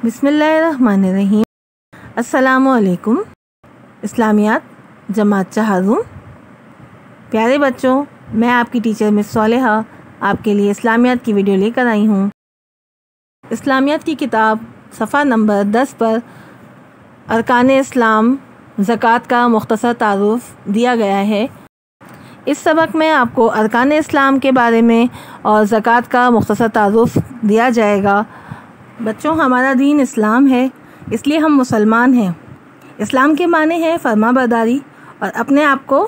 बिस्मिल्लाहिर्रहमानिर्रहीम। अस्सलामुअलैकुम। इस्लामियात जमात चहारूम। प्यारे बच्चों, मैं आपकी टीचर मिस सालेहा आपके लिए इस्लामियात की वीडियो लेकर आई हूँ। इस्लामियात की किताब सफ़ा नंबर 10 पर अरकान इस्लाम ज़कात का मुख्तसर तारुफ़ दिया गया है। इस सबक में आपको अरकान इस्लाम के बारे में और ज़कात का मुख्तसर तारुफ़ दिया जाएगा। बच्चों, हमारा दीन इस्लाम है, इसलिए हम मुसलमान हैं। इस्लाम के माने हैं फरमाबरदारी और अपने आप को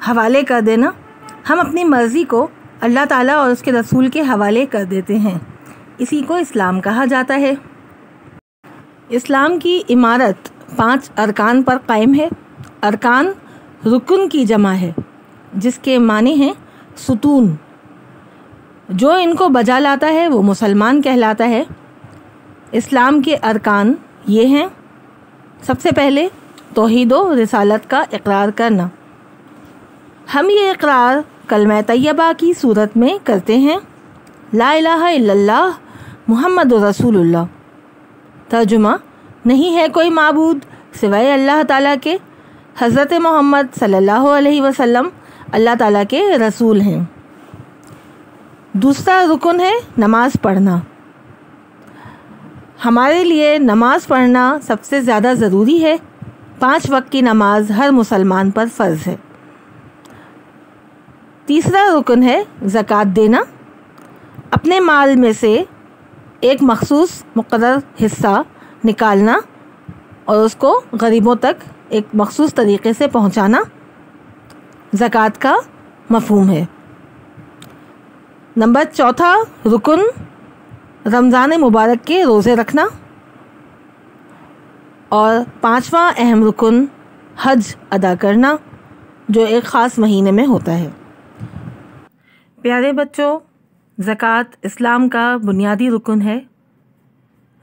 हवाले कर देना। हम अपनी मर्ज़ी को अल्लाह ताला और उसके रसूल के हवाले कर देते हैं। इसी को इस्लाम कहा जाता है। इस्लाम की इमारत 5 अरकान पर कायम है। अरकान रुकन की जमा है, जिसके माने हैं सुतून। जो इनको बजा लाता है वो मुसलमान कहलाता है। इस्लाम के अरकान ये हैं। सबसे पहले तौहीद व रिसालत का इकरार करना। हम ये इकरार कलमा तैयबा की सूरत में करते हैं, ला इलाहा इल्लल्लाह मुहम्मद रसूलुल्लाह। तर्जुमा, नहीं है कोई माबूद सिवाय अल्लाह ताला के, हज़रत मोहम्मद सल्लल्लाहु अलैहि वसल्लम अल्लाह ताला के रसूल हैं। दूसरा रुकन है नमाज पढ़ना। हमारे लिए नमाज पढ़ना सबसे ज़्यादा ज़रूरी है। 5 वक्त की नमाज हर मुसलमान पर फ़र्ज़ है। तीसरा रुकन है ज़कात देना। अपने माल में से एक मखसूस मुक़र्रर हिस्सा निकालना और उसको गरीबों तक एक मखसूस तरीक़े से पहुँचाना ज़कात का मफ़हूम है। नंबर 4 रुकन रमज़ान मुबारक के रोज़े रखना। और 5वां अहम रुकन हज अदा करना, जो एक ख़ास महीने में होता है। प्यारे बच्चों, ज़कात इस्लाम का बुनियादी रुकन है।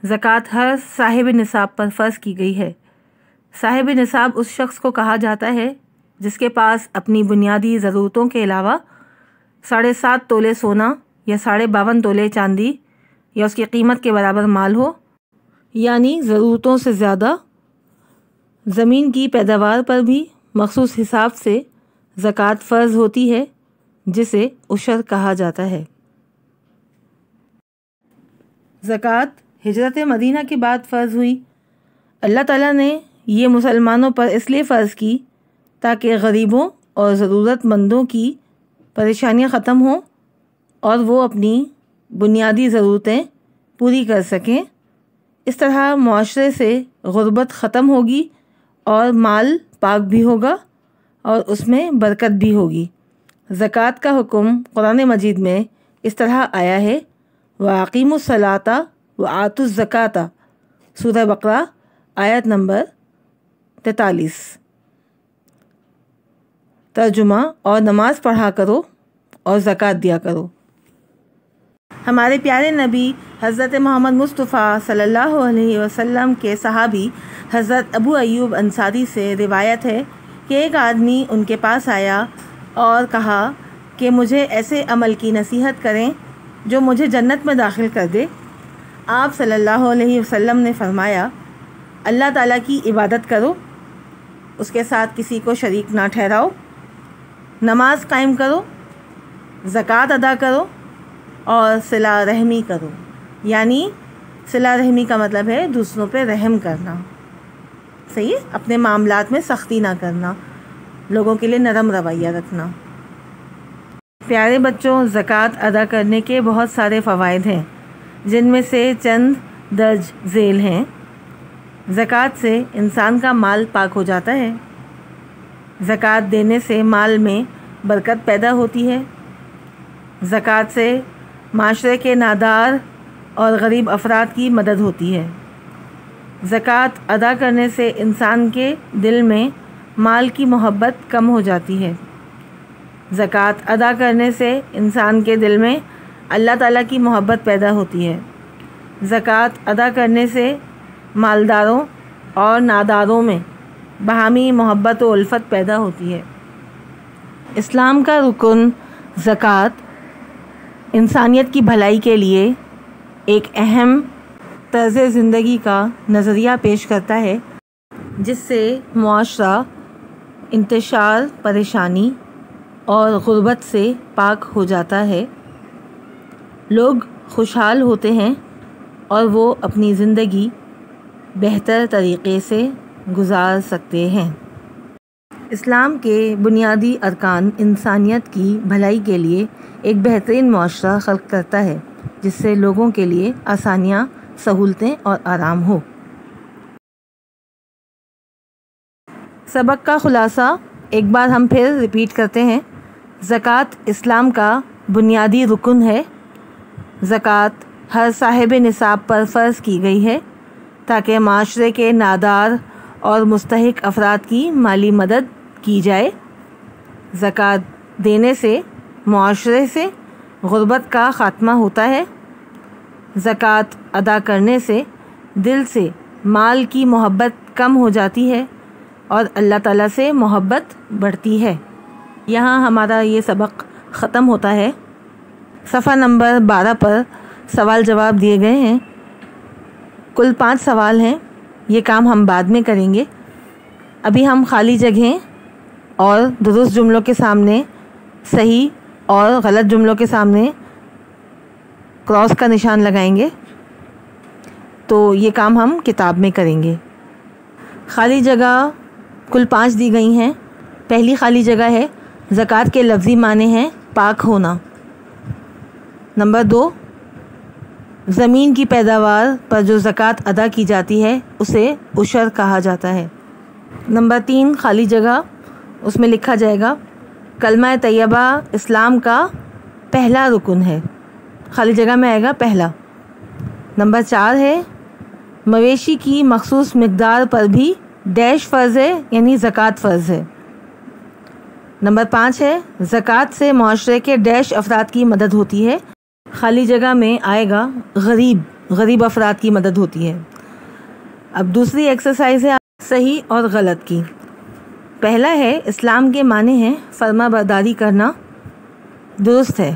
ज़कात हर साहिब निसाब पर फ़र्ज़ की गई है। साहिब निसाब उस शख्स को कहा जाता है जिसके पास अपनी बुनियादी ज़रूरतों के अलावा 7.5 तोले सोना या 52.5 तोले चांदी या उसकी कीमत के बराबर माल हो, यानी ज़रूरतों से ज़्यादा। ज़मीन की पैदावार पर भी मखसूस हिसाब से ज़कात फ़र्ज़ होती है, जिसे उशर कहा जाता है। ज़कात हिजरत मदीना के बाद फ़र्ज़ हुई। अल्लाह ताला ने ये मुसलमानों पर इसलिए फ़र्ज़ की ताकि गरीबों और ज़रूरतमंदों की परेशानियां ख़त्म हों और वो अपनी बुनियादी ज़रूरतें पूरी कर सकें। इस तरह मुआशरे से गुर्बत ख़त्म होगी और माल पाक भी होगा और उसमें बरकत भी होगी। ज़कात का हुक्म कुरान मजीद में इस तरह आया है, व अक़ीमुस्सलाता व आतुज़्ज़काता, सूरह बकरा आयत नंबर 43। तर्जुमा, और नमाज पढ़ा करो और ज़कात दिया करो। हमारे प्यारे नबी हज़रत मोहम्मद मुस्तफ़ा सल्लल्लाहु अलैहि वसल्लम के सहाबी हज़रत अबू अय्यूब अंसारी से रिवायत है कि एक आदमी उनके पास आया और कहा कि मुझे ऐसे अमल की नसीहत करें जो मुझे जन्नत में दाखिल कर दे। आप सल्लल्लाहु अलैहि वसल्लम ने फरमाया, अल्लाह ताला की इबादत करो, उसके साथ किसी को शरीक ना ठहराओ, नमाज कायम करो, ज़कात अदा करो और सिला रहमी करो। यानी सिला रहमी का मतलब है दूसरों पे रहम करना, सही है, अपने मामलात में सख्ती ना करना, लोगों के लिए नरम रवैया रखना। प्यारे बच्चों, ज़कात अदा करने के बहुत सारे फ़वाइद हैं, जिनमें से चंद दर्ज झेल हैं। ज़कात से इंसान का माल पाक हो जाता है। ज़कात देने से माल में बरकत पैदा होती है। ज़कात से माशरे के नादार और गरीब अफराद की मदद होती है। ज़कात अदा करने से इंसान के दिल में माल की मोहब्बत कम हो जाती है। ज़कात अदा करने से इंसान के दिल में अल्लाह ताला की मोहब्बत पैदा होती है। ज़कात अदा करने से मालदारों और नादारों में बाहमी मोहब्बत व उल्फत पैदा होती है। इस्लाम का रुकन ज़कात इंसानियत की भलाई के लिए एक अहम طرز زندگی کا نظریہ پیش کرتا ہے جس سے معاشرہ انتشار، پریشانی اور غربت سے پاک ہو جاتا ہے، لوگ خوشحال ہوتے ہیں اور وہ اپنی زندگی بہتر طریقے سے گزار سکتے ہیں۔ اسلام کے بنیادی ارکان انسانیت کی بھلائی کے لیے ایک بہترین معاشرہ خلق کرتا ہے جس سے لوگوں کے لیے آسانیاں، سہولتیں اور آرام ہو۔ سبق کا خلاصہ ایک بار ہم پھر ریپیٹ کرتے ہیں۔ زکوٰۃ اسلام کا بنیادی رکن ہے۔ زکوٰۃ ہر صاحب نصاب پر فرض کی گئی ہے تاکہ معاشرے کے نادار اور مستحق افراد کی مالی مدد کی جائے۔ زکوٰۃ دینے سے معاشرے سے غربت کا خاتمہ ہوتا ہے۔ زکوٰۃ ادا کرنے سے دل سے مال کی محبت کم ہو جاتی ہے اور اللہ تعالیٰ سے محبت بڑھتی ہے۔ یہاں ہمارا یہ سبق ختم ہوتا ہے۔ صفحہ نمبر 12 پر سوال جواب دیے گئے ہیں۔ کل 5 سوال ہیں۔ یہ کام ہم بعد میں کریں گے۔ ابھی ہم خالی جگہیں اور درست جملوں کے سامنے صحیح اور غلط جملوں کے سامنے کراس کا نشان لگائیں گے، تو یہ کام ہم کتاب میں کریں گے۔ خالی جگہ کل 5 دی گئی ہیں۔ پہلی خالی جگہ ہے زکوٰۃ کے لفظی معنی ہیں پاک ہونا۔ نمبر 2، زمین کی پیداوار پر جو زکوٰۃ ادا کی جاتی ہے اسے عشر کہا جاتا ہے۔ نمبر 3 خالی جگہ، اس میں لکھا جائے گا کلمہ طیبہ اسلام کا پہلا رکن ہے۔ خالی جگہ میں آئے گا پہلا۔ نمبر 4 ہے مویشی کی مخصوص مقدار پر بھی ڈیش فرض ہے، یعنی زکوٰۃ فرض ہے۔ نمبر 5 ہے زکوٰۃ سے معاشرے کے ڈیش افراد کی مدد ہوتی ہے۔ خالی جگہ میں آئے گا غریب افراد کی مدد ہوتی ہے۔ اب دوسری ایکسرسائز ہے صحیح اور غلط کی۔ پہلا ہے اسلام کے معنی ہیں فرما برداری کرنا، درست ہے۔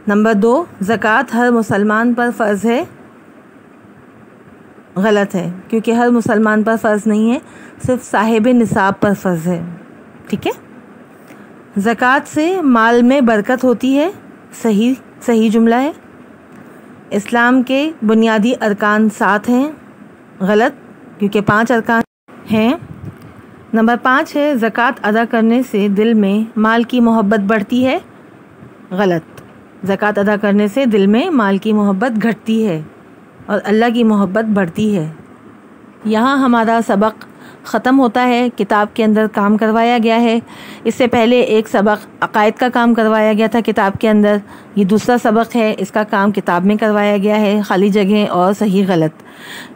نمبر 2 زکوٰۃ ہر مسلمان پر فرض ہے، غلط ہے، کیونکہ ہر مسلمان پر فرض نہیں ہے، صرف صاحب نصاب پر فرض ہے۔ ٹھیک ہے۔ زکوٰۃ سے مال میں برکت ہوتی ہے، صحیح جملہ ہے۔ اسلام کے بنیادی ارکان 7 ہیں، غلط، کیونکہ 5 ارکان ہیں۔ نمبر 5 ہے زکوٰۃ ادا کرنے سے دل میں مال کی محبت بڑھتی ہے، غلط، زکوٰۃ ادا کرنے سے دل میں مال کی محبت گھٹتی ہے اور اللہ کی محبت بڑھتی ہے۔ یہاں ہمارا سبق ختم ہوتا ہے۔ کتاب کے اندر کام کروایا گیا ہے۔ اس سے پہلے ایک سبق عقائد کا کام کروایا گیا تھا کتاب کے اندر، یہ دوسرا سبق ہے، اس کا کام کتاب میں کروایا گیا ہے، خالی جگہیں اور صحیح غلط۔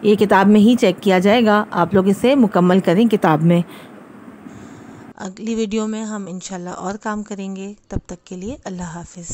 یہ کتاب میں ہی چیک کیا جائے گا، آپ لوگ اسے مکمل کریں کتاب میں۔ اگلی ویڈیو میں ہم انشاءاللہ اور کام کریں گے، تب تک کے لیے اللہ حافظ۔